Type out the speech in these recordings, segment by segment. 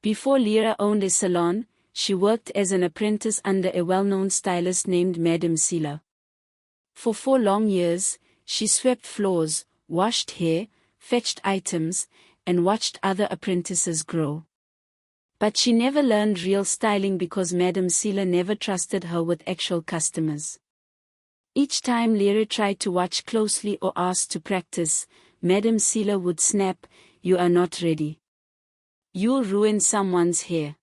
Before Lyra owned a salon, she worked as an apprentice under a well-known stylist named Madame Sela. For 4 long years, she swept floors, washed hair, fetched items, and watched other apprentices grow. But she never learned real styling because Madame Sela never trusted her with actual customers. Each time Lyra tried to watch closely or asked to practice, Madame Sela would snap, "You are not ready. You'll ruin someone's hair."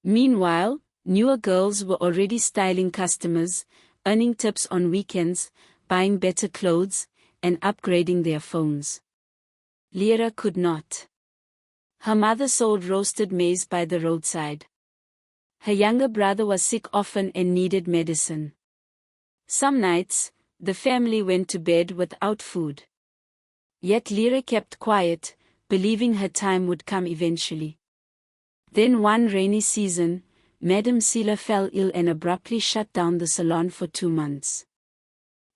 Meanwhile, newer girls were already styling customers, earning tips on weekends, buying better clothes, and upgrading their phones. Lyra could not. Her mother sold roasted maize by the roadside. Her younger brother was sick often and needed medicine. Some nights, the family went to bed without food. Yet Lyra kept quiet, believing her time would come eventually. Then one rainy season, Madame Sela fell ill and abruptly shut down the salon for 2 months.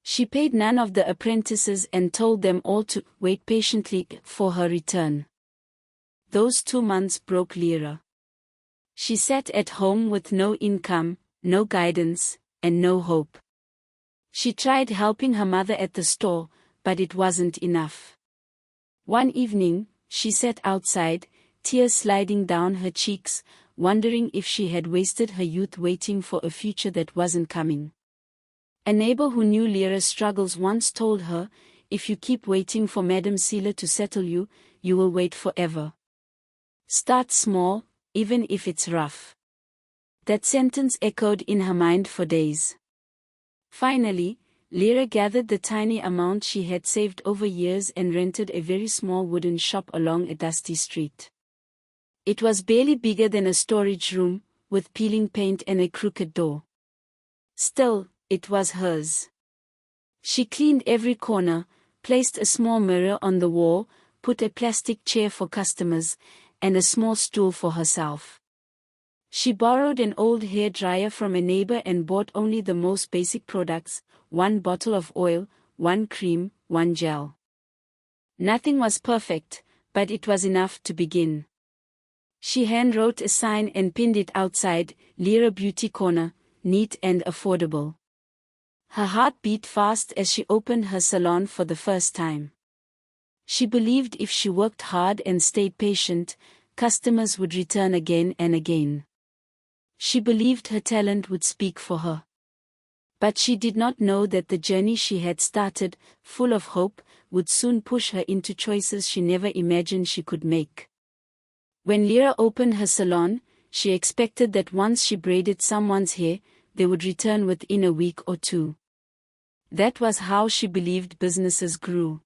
She paid none of the apprentices and told them all to wait patiently for her return. Those 2 months broke Lyra. She sat at home with no income, no guidance, and no hope. She tried helping her mother at the store, but it wasn't enough. One evening, she sat outside, tears sliding down her cheeks, wondering if she had wasted her youth waiting for a future that wasn't coming. A neighbor who knew Lyra's struggles once told her, "If you keep waiting for Madame Sela to settle you, you will wait forever. Start small, even if it's rough." That sentence echoed in her mind for days. Finally, Lyra gathered the tiny amount she had saved over years and rented a very small wooden shop along a dusty street. It was barely bigger than a storage room, with peeling paint and a crooked door. Still, it was hers. She cleaned every corner, placed a small mirror on the wall, put a plastic chair for customers, and a small stool for herself. She borrowed an old hair dryer from a neighbor and bought only the most basic products: 1 bottle of oil, 1 cream, 1 gel. Nothing was perfect, but it was enough to begin. She hand-wrote a sign and pinned it outside, "Lyra Beauty Corner, neat and affordable." Her heart beat fast as she opened her salon for the first time. She believed if she worked hard and stayed patient, customers would return again and again. She believed her talent would speak for her. But she did not know that the journey she had started, full of hope, would soon push her into choices she never imagined she could make. When Lyra opened her salon, she expected that once she braided someone's hair, they would return within a week or 2. That was how she believed businesses grew.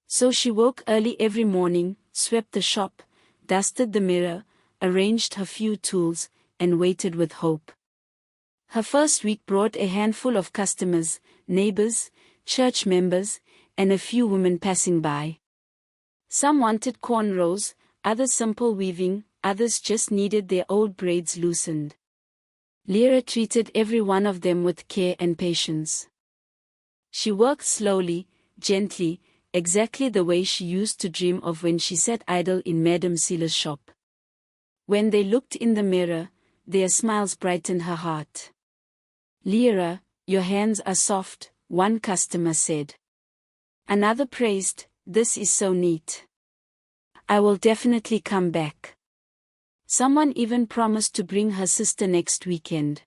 So she woke early every morning, swept the shop, dusted the mirror, arranged her few tools, and waited with hope. Her first week brought a handful of customers, neighbors, church members, and a few women passing by. Some wanted cornrows, others simple weaving, others just needed their old braids loosened. Lyra treated every one of them with care and patience. She worked slowly, gently, exactly the way she used to dream of when she sat idle in Madame Sela's shop. When they looked in the mirror, their smiles brightened her heart. "Lyra, your hands are soft," one customer said. Another praised, "This is so neat. I will definitely come back." Someone even promised to bring her sister next weekend.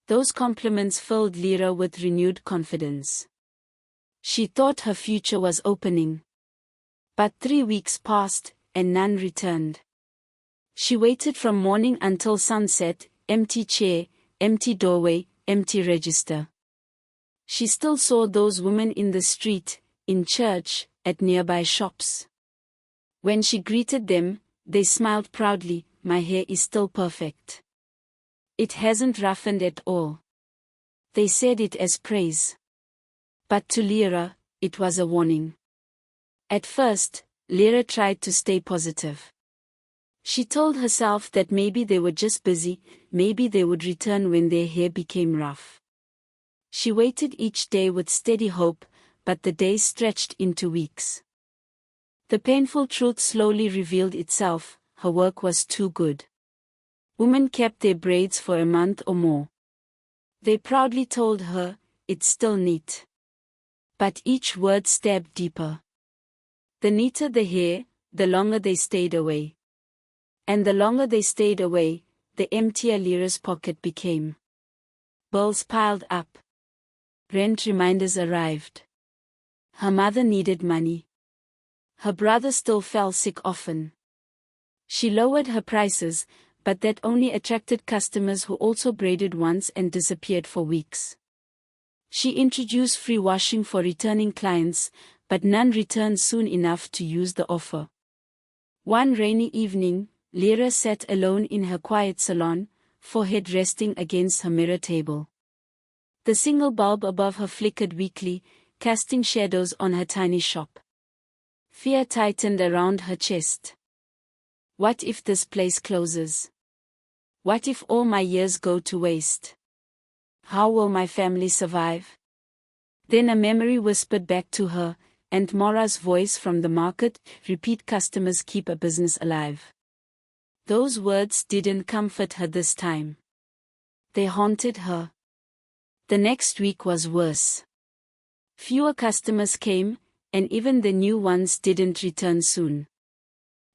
Those compliments filled Lyra with renewed confidence. She thought her future was opening. But 3 weeks passed, and none returned. She waited from morning until sunset, empty chair, empty doorway, empty register. She still saw those women in the street, in church, at nearby shops. When she greeted them, they smiled proudly, "My hair is still perfect. It hasn't roughened at all." They said it as praise. But to Lyra, it was a warning. At first, Lyra tried to stay positive. She told herself that maybe they were just busy, maybe they would return when their hair became rough. She waited each day with steady hope, but the days stretched into weeks. The painful truth slowly revealed itself: her work was too good. Women kept their braids for a month or more. They proudly told her, "It's still neat." But each word stabbed deeper. The neater the hair, the longer they stayed away. And the longer they stayed away, the emptier Lyra's pocket became. Bills piled up. Rent reminders arrived. Her mother needed money. Her brother still fell sick often. She lowered her prices, but that only attracted customers who also braided once and disappeared for weeks. She introduced free washing for returning clients, but none returned soon enough to use the offer. One rainy evening, Lyra sat alone in her quiet salon, forehead resting against her mirror table. The single bulb above her flickered weakly, casting shadows on her tiny shop. Fear tightened around her chest. What if this place closes? What if all my years go to waste? How will my family survive? Then a memory whispered back to her, and Mora's voice from the market, "Repeat customers keep a business alive." Those words didn't comfort her this time. They haunted her. The next week was worse. Fewer customers came, and even the new ones didn't return soon.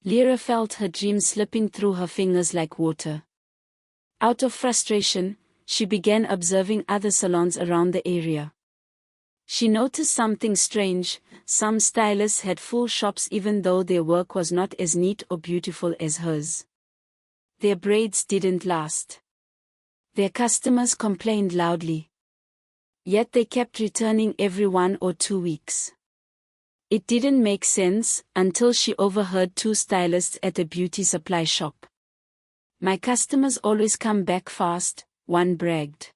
Lyra felt her dreams slipping through her fingers like water. Out of frustration, she began observing other salons around the area. She noticed something strange: some stylists had full shops even though their work was not as neat or beautiful as hers. Their braids didn't last. Their customers complained loudly. Yet they kept returning every 1 or 2 weeks. It didn't make sense until she overheard two stylists at a beauty supply shop. "My customers always come back fast," one bragged.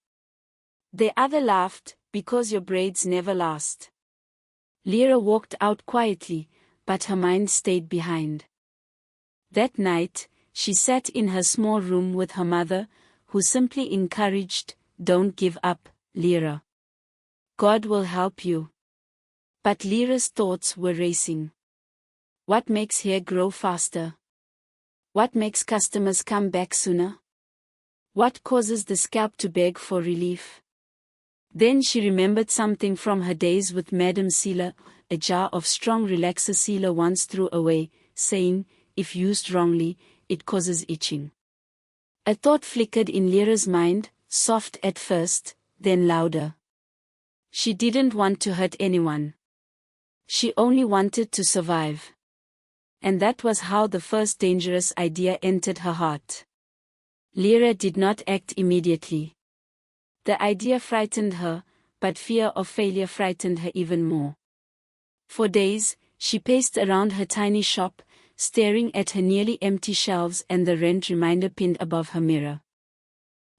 The other laughed, "Because your braids never last." Lyra walked out quietly, but her mind stayed behind. That night, she sat in her small room with her mother, who simply encouraged, "Don't give up, Lyra. God will help you." But Lyra's thoughts were racing. What makes hair grow faster? What makes customers come back sooner? What causes the scalp to beg for relief? Then she remembered something from her days with Madame Sealer. A jar of strong relaxer Sealer once threw away, saying, "If used wrongly, it causes itching." A thought flickered in Lyra's mind, soft at first, then louder. She didn't want to hurt anyone. She only wanted to survive. And that was how the first dangerous idea entered her heart. Lyra did not act immediately. The idea frightened her, but fear of failure frightened her even more. For days, she paced around her tiny shop, staring at her nearly empty shelves and the rent reminder pinned above her mirror.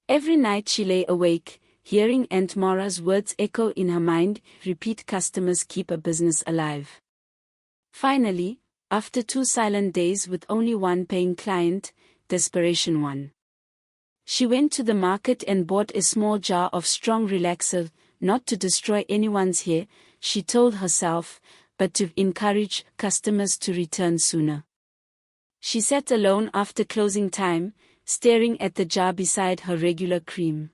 Every night she lay awake, hearing Aunt Mora's words echo in her mind, "Repeat customers keep a business alive." Finally, after 2 silent days with only one paying client, desperation won. She went to the market and bought a small jar of strong relaxer, not to destroy anyone's hair, she told herself, but to encourage customers to return sooner. She sat alone after closing time, staring at the jar beside her regular cream.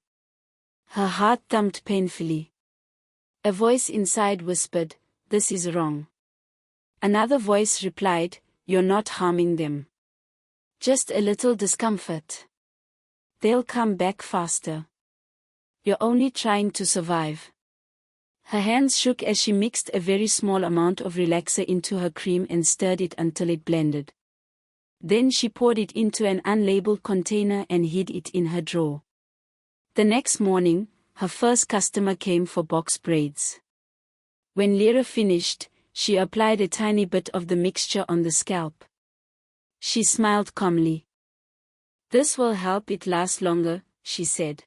Her heart thumped painfully. A voice inside whispered, "This is wrong." Another voice replied, "You're not harming them. Just a little discomfort. They'll come back faster. You're only trying to survive." Her hands shook as she mixed a very small amount of relaxer into her cream and stirred it until it blended. Then she poured it into an unlabeled container and hid it in her drawer. The next morning, her first customer came for box braids. When Lyra finished, she applied a tiny bit of the mixture on the scalp. She smiled calmly. "This will help it last longer," she said.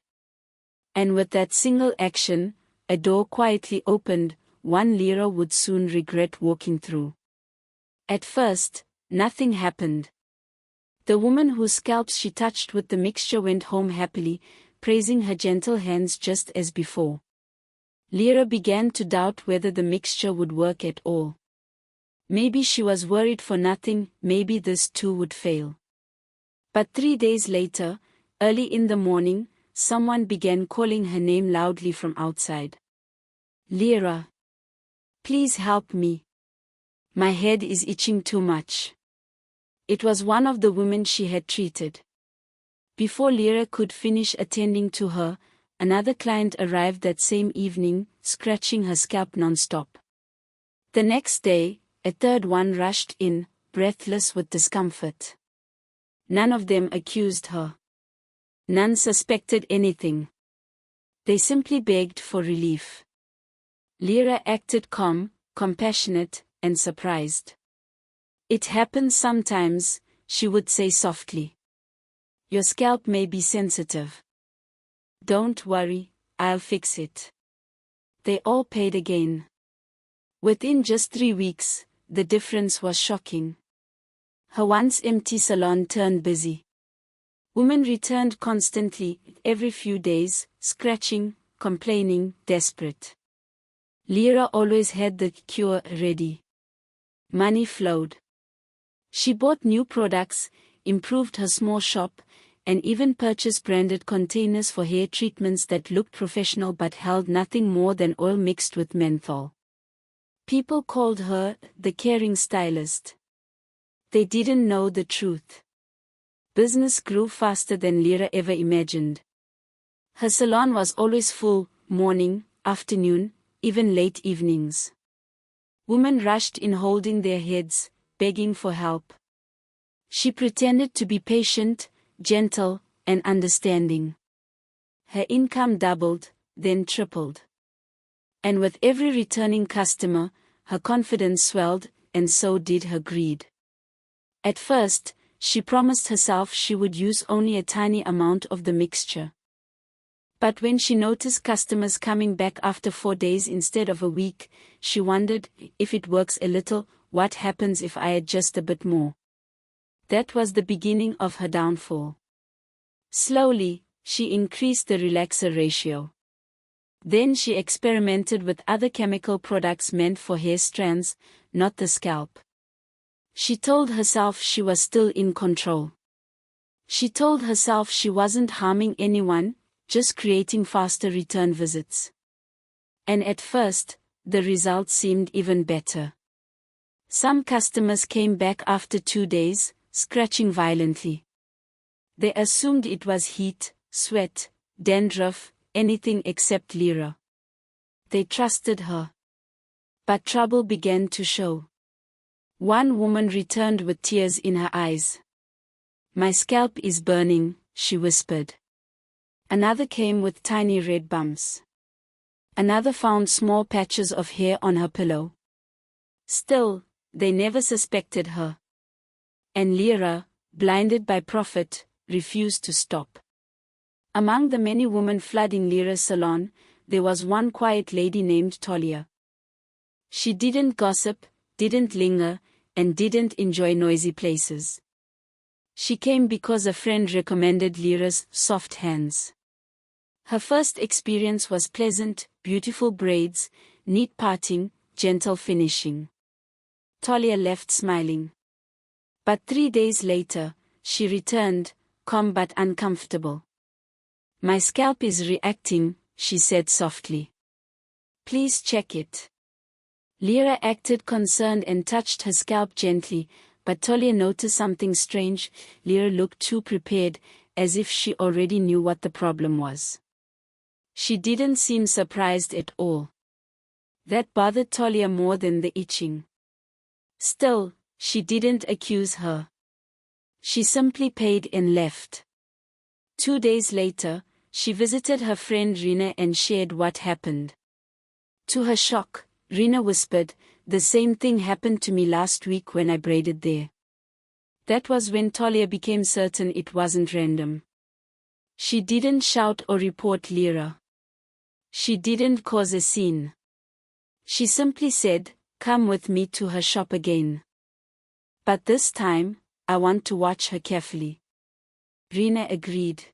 And with that single action, a door quietly opened, one Lyra would soon regret walking through. At first, nothing happened. The woman whose scalps she touched with the mixture went home happily, praising her gentle hands just as before. Lyra began to doubt whether the mixture would work at all. Maybe she was worried for nothing, maybe this too would fail. But 3 days later, early in the morning, someone began calling her name loudly from outside. Lyra. Please help me. My head is itching too much. It was one of the women she had treated. Before Lyra could finish attending to her, another client arrived that same evening, scratching her scalp non-stop. The next day, a third one rushed in, breathless with discomfort. None of them accused her. None suspected anything. They simply begged for relief. Lyra acted calm, compassionate, and surprised. It happens sometimes, she would say softly. Your scalp may be sensitive. Don't worry, I'll fix it. They all paid again. Within just 3 weeks, the difference was shocking. Her once empty salon turned busy. Women returned constantly, every few days, scratching, complaining, desperate. Lyra always had the cure ready. Money flowed. She bought new products, improved her small shop, and even purchased branded containers for hair treatments that looked professional but held nothing more than oil mixed with menthol. People called her the caring stylist. They didn't know the truth. Business grew faster than Lyra ever imagined. Her salon was always full, morning, afternoon, even late evenings. Women rushed in holding their heads, begging for help. She pretended to be patient, gentle, and understanding. Her income doubled, then tripled. And with every returning customer, her confidence swelled, and so did her greed. At first, she promised herself she would use only a tiny amount of the mixture. But when she noticed customers coming back after 4 days instead of a week, she wondered, if it works a little, what happens if I add just a bit more? That was the beginning of her downfall. Slowly, she increased the relaxer ratio. Then she experimented with other chemical products meant for hair strands, not the scalp. She told herself she was still in control. She told herself she wasn't harming anyone, just creating faster return visits. And at first, the results seemed even better. Some customers came back after 2 days, scratching violently. They assumed it was heat, sweat, dandruff, anything except Lyra. They trusted her. But trouble began to show. One woman returned with tears in her eyes. My scalp is burning, she whispered. Another came with tiny red bumps. Another found small patches of hair on her pillow. Still, they never suspected her. And Lyra, blinded by profit, refused to stop. Among the many women flooding Lyra's salon, there was one quiet lady named Talia. She didn't gossip, didn't linger, and didn't enjoy noisy places. She came because a friend recommended Lyra's soft hands. Her first experience was pleasant, beautiful braids, neat parting, gentle finishing. Talia left smiling. But 3 days later, she returned, calm but uncomfortable. My scalp is reacting, she said softly. Please check it. Lyra acted concerned and touched her scalp gently, but Talia noticed something strange. Lyra looked too prepared, as if she already knew what the problem was. She didn't seem surprised at all. That bothered Talia more than the itching. Still, she didn't accuse her. She simply paid and left. 2 days later, she visited her friend Rina and shared what happened. To her shock, Rina whispered, "The same thing happened to me last week when I braided there." That was when Talia became certain it wasn't random. She didn't shout or report Lyra. She didn't cause a scene. She simply said, "Come with me to her shop again. But this time, I want to watch her carefully." Rina agreed.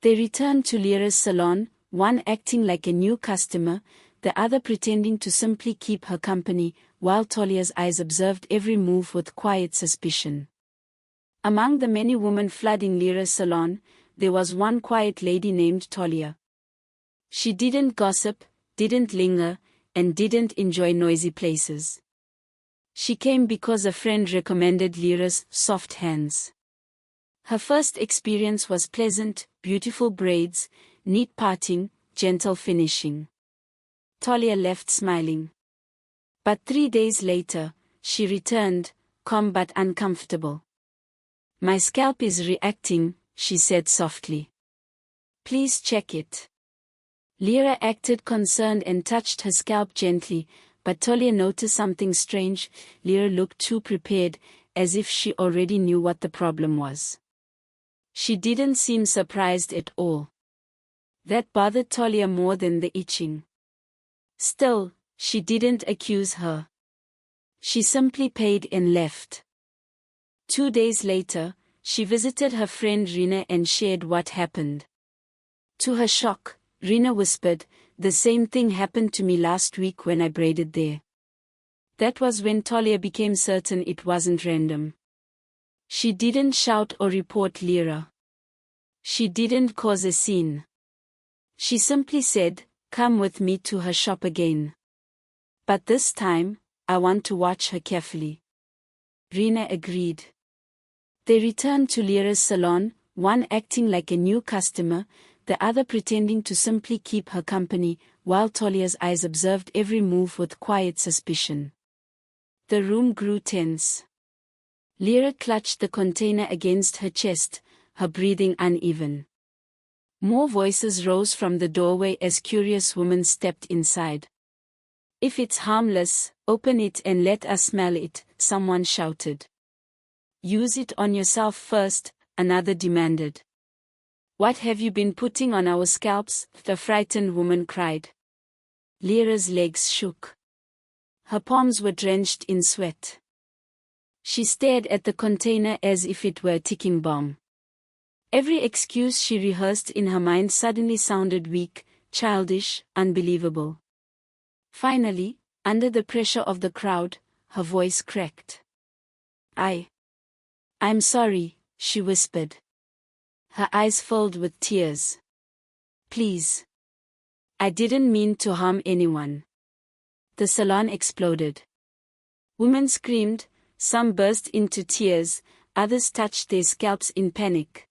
They returned to Lyra's salon, one acting like a new customer, the other pretending to simply keep her company, while Talia's eyes observed every move with quiet suspicion. Among the many women flooding Lyra's salon, there was one quiet lady named Talia. She didn't gossip, didn't linger, and didn't enjoy noisy places. She came because a friend recommended Lyra's soft hands. Her first experience was pleasant, beautiful braids, neat parting, gentle finishing. Talia left smiling. But 3 days later, she returned, calm but uncomfortable. "My scalp is reacting," she said softly. "Please check it." Lyra acted concerned and touched her scalp gently, but Talia noticed something strange. Lyra looked too prepared, as if she already knew what the problem was. She didn't seem surprised at all. That bothered Talia more than the itching. Still, she didn't accuse her. She simply paid and left. 2 days later, she visited her friend Rina and shared what happened. To her shock, Rina whispered, "The same thing happened to me last week when I braided there." That was when Talia became certain it wasn't random. She didn't shout or report Lyra. She didn't cause a scene. She simply said, "Come with me to her shop again. But this time, I want to watch her carefully." Rina agreed. They returned to Lyra's salon, one acting like a new customer, the other pretending to simply keep her company, while Talia's eyes observed every move with quiet suspicion. The room grew tense. Lyra clutched the container against her chest, her breathing uneven. More voices rose from the doorway as curious women stepped inside. "If it's harmless, open it and let us smell it," someone shouted. "Use it on yourself first," another demanded. "What have you been putting on our scalps?" the frightened woman cried. Lyra's legs shook. Her palms were drenched in sweat. She stared at the container as if it were a ticking bomb. Every excuse she rehearsed in her mind suddenly sounded weak, childish, unbelievable. Finally, under the pressure of the crowd, her voice cracked. I'm sorry," she whispered. Her eyes filled with tears. "Please. I didn't mean to harm anyone." The salon exploded. Women screamed, some burst into tears, others touched their scalps in panic.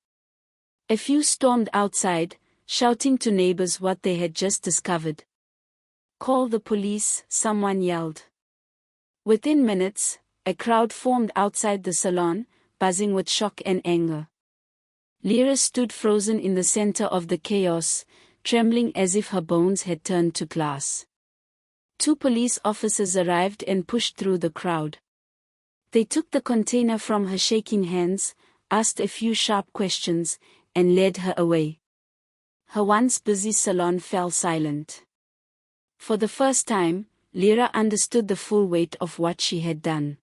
A few stormed outside, shouting to neighbors what they had just discovered. "Call the police," someone yelled. Within minutes, a crowd formed outside the salon, buzzing with shock and anger. Lyra stood frozen in the center of the chaos, trembling as if her bones had turned to glass. 2 police officers arrived and pushed through the crowd. They took the container from her shaking hands, asked a few sharp questions, and led her away. Her once busy salon fell silent. For the first time, Lyra understood the full weight of what she had done.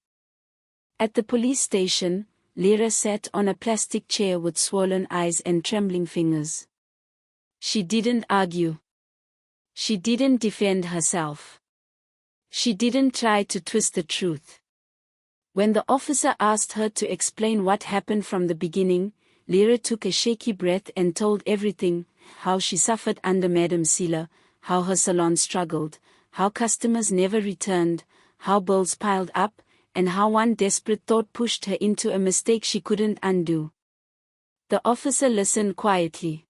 At the police station, Lyra sat on a plastic chair with swollen eyes and trembling fingers. She didn't argue. She didn't defend herself. She didn't try to twist the truth. When the officer asked her to explain what happened from the beginning, Lyra took a shaky breath and told everything: how she suffered under Madame Sila, how her salon struggled, how customers never returned, how bills piled up, and how one desperate thought pushed her into a mistake she couldn't undo. The officer listened quietly.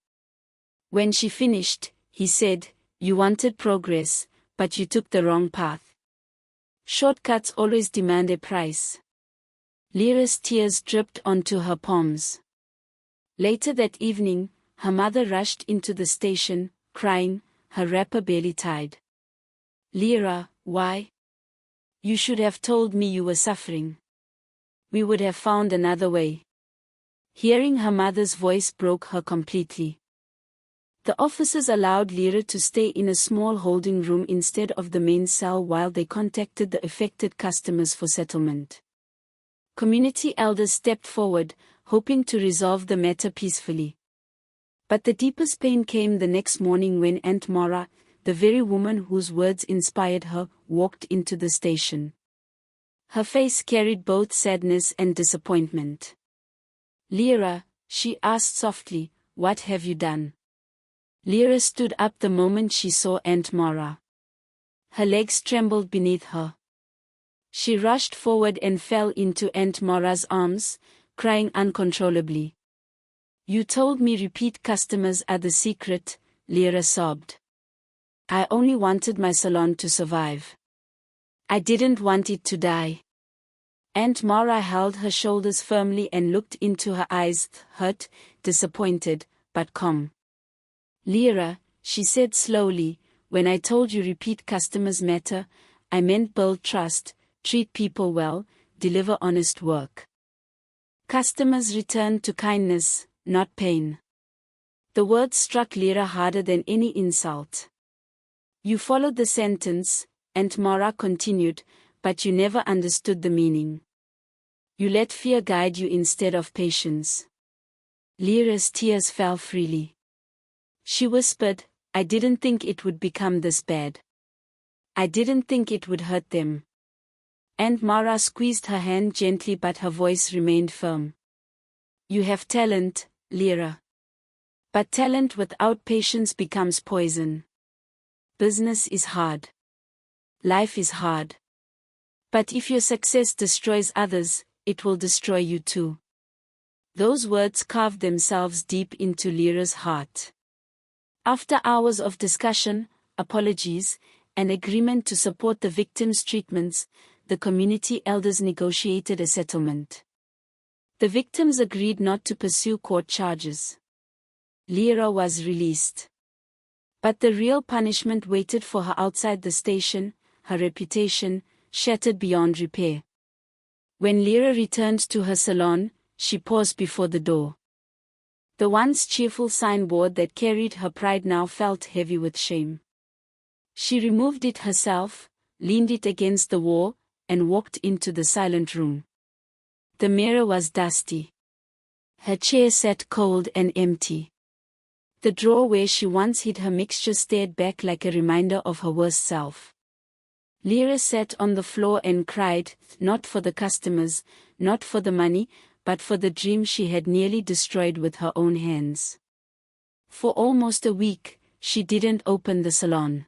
When she finished, he said, "You wanted progress, but you took the wrong path. Shortcuts always demand a price." Lyra's tears dripped onto her palms. Later that evening, her mother rushed into the station, crying, her wrapper barely tied. "Lyra, why? You should have told me you were suffering. We would have found another way." Hearing her mother's voice broke her completely. The officers allowed Lyra to stay in a small holding room instead of the main cell while they contacted the affected customers for settlement. Community elders stepped forward, hoping to resolve the matter peacefully. But the deepest pain came the next morning when Aunt Mora, the very woman whose words inspired her, walked into the station. Her face carried both sadness and disappointment. Lyra, she asked softly, what have you done? Lyra stood up the moment she saw Aunt Mara. Her legs trembled beneath her. She rushed forward and fell into Aunt Mara's arms, crying uncontrollably. You told me repeat customers are the secret, Lyra sobbed. I only wanted my salon to survive. I didn't want it to die. Aunt Mara held her shoulders firmly and looked into her eyes, hurt, disappointed, but calm. Lyra, she said slowly, when I told you repeat customers matter, I meant build trust, treat people well, deliver honest work. Customers return to kindness, not pain. The words struck Lyra harder than any insult. You followed the sentence, Aunt Mara continued, but you never understood the meaning. You let fear guide you instead of patience. Lyra's tears fell freely. She whispered, I didn't think it would become this bad. I didn't think it would hurt them. Aunt Mara squeezed her hand gently but her voice remained firm. You have talent, Lyra. But talent without patience becomes poison. Business is hard. Life is hard. But if your success destroys others, it will destroy you too. Those words carved themselves deep into Lyra's heart. After hours of discussion, apologies, and agreement to support the victims' treatments, the community elders negotiated a settlement. The victims agreed not to pursue court charges. Lyra was released. But the real punishment waited for her outside the station, her reputation, shattered beyond repair. When Lyra returned to her salon, she paused before the door. The once cheerful signboard that carried her pride now felt heavy with shame. She removed it herself, leaned it against the wall, and walked into the silent room. The mirror was dusty. Her chair sat cold and empty. The drawer where she once hid her mixture stared back like a reminder of her worst self. Lyra sat on the floor and cried, not for the customers, not for the money, but for the dream she had nearly destroyed with her own hands. For almost a week, she didn't open the salon.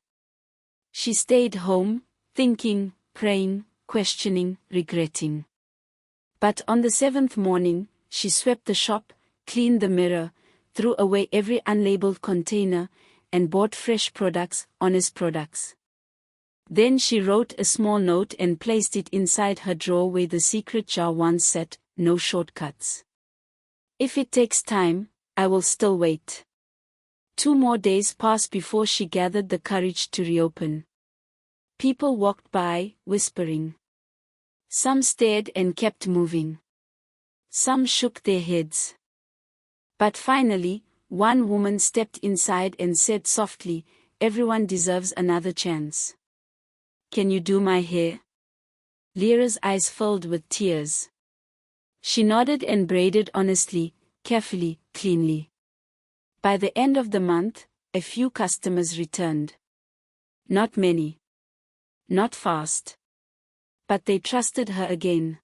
She stayed home, thinking, praying, questioning, regretting. But on the 7th morning, she swept the shop, cleaned the mirror, threw away every unlabeled container, and bought fresh products, honest products. Then she wrote a small note and placed it inside her drawer where the secret jar once sat, no shortcuts. If it takes time, I will still wait. 2 more days passed before she gathered the courage to reopen. People walked by, whispering. Some stared and kept moving. Some shook their heads. But finally, one woman stepped inside and said softly, everyone deserves another chance. Can you do my hair? Lyra's eyes filled with tears. She nodded and braided honestly, carefully, cleanly. By the end of the month, a few customers returned. Not many. Not fast. But they trusted her again.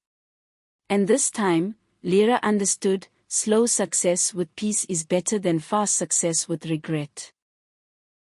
And this time, Lyra understood, slow success with peace is better than fast success with regret.